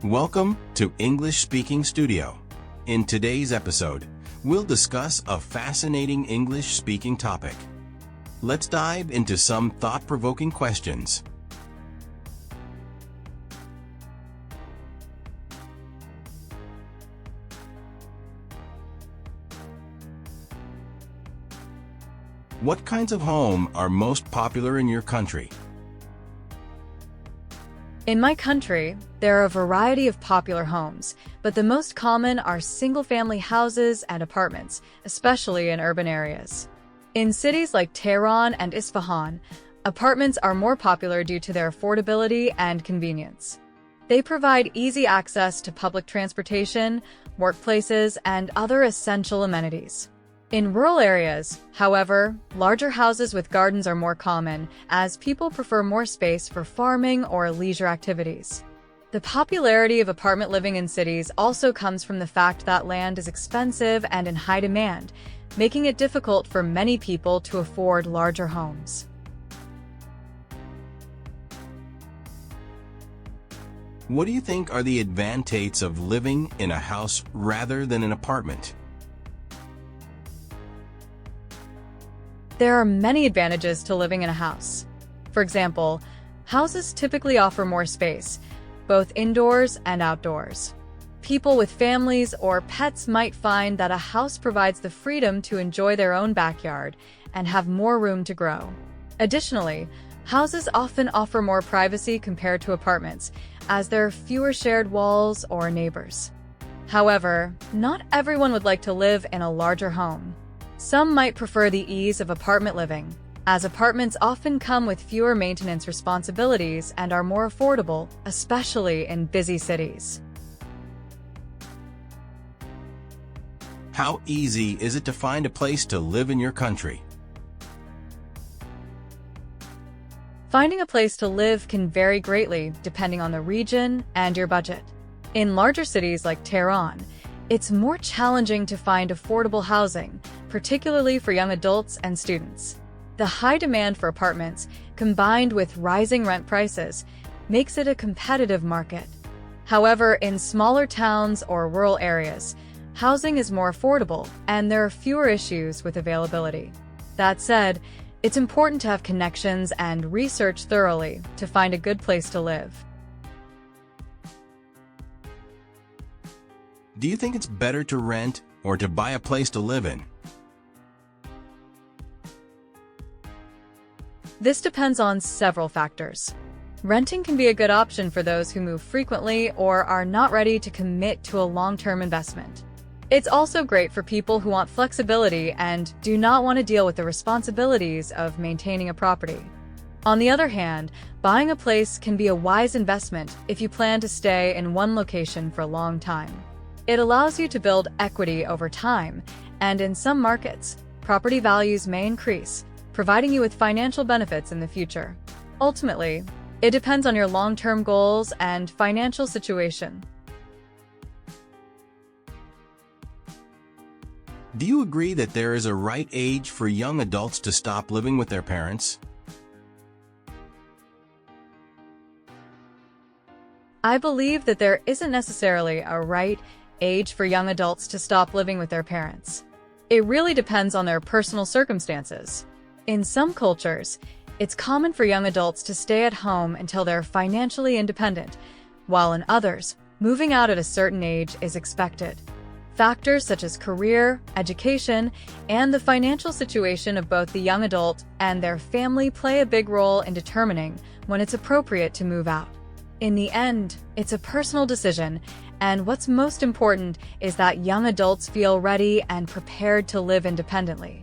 Welcome to English Speaking Studio. In today's episode, we'll discuss a fascinating English speaking topic. Let's dive into some thought-provoking questions. What kinds of home are most popular in your country? In my country, there are a variety of popular homes, but the most common are single-family houses and apartments, especially in urban areas. In cities like Tehran and Isfahan, apartments are more popular due to their affordability and convenience. They provide easy access to public transportation, workplaces, and other essential amenities. In rural areas, however, larger houses with gardens are more common, as people prefer more space for farming or leisure activities. The popularity of apartment living in cities also comes from the fact that land is expensive and in high demand, making it difficult for many people to afford larger homes. What do you think are the advantages of living in a house rather than an apartment? There are many advantages to living in a house. For example, houses typically offer more space, both indoors and outdoors. People with families or pets might find that a house provides the freedom to enjoy their own backyard and have more room to grow. Additionally, houses often offer more privacy compared to apartments, as there are fewer shared walls or neighbors. However, not everyone would like to live in a larger home. Some might prefer the ease of apartment living, as apartments often come with fewer maintenance responsibilities and are more affordable, especially in busy cities. How easy is it to find a place to live in your country? Finding a place to live can vary greatly depending on the region and your budget. In larger cities like Tehran, it's more challenging to find affordable housing, particularly for young adults and students. The high demand for apartments, combined with rising rent prices, makes it a competitive market. However, in smaller towns or rural areas, housing is more affordable and there are fewer issues with availability. That said, it's important to have connections and research thoroughly to find a good place to live. Do you think it's better to rent or to buy a place to live in? This depends on several factors. Renting can be a good option for those who move frequently or are not ready to commit to a long-term investment. It's also great for people who want flexibility and do not want to deal with the responsibilities of maintaining a property. On the other hand, buying a place can be a wise investment if you plan to stay in one location for a long time. It allows you to build equity over time, and in some markets, property values may increase, providing you with financial benefits in the future. Ultimately, it depends on your long-term goals and financial situation. Do you agree that there is a right age for young adults to stop living with their parents? I believe that there isn't necessarily a right age for young adults to stop living with their parents. It really depends on their personal circumstances. In some cultures, it's common for young adults to stay at home until they're financially independent, while in others, moving out at a certain age is expected. Factors such as career, education, and the financial situation of both the young adult and their family play a big role in determining when it's appropriate to move out. In the end, it's a personal decision, and what's most important is that young adults feel ready and prepared to live independently.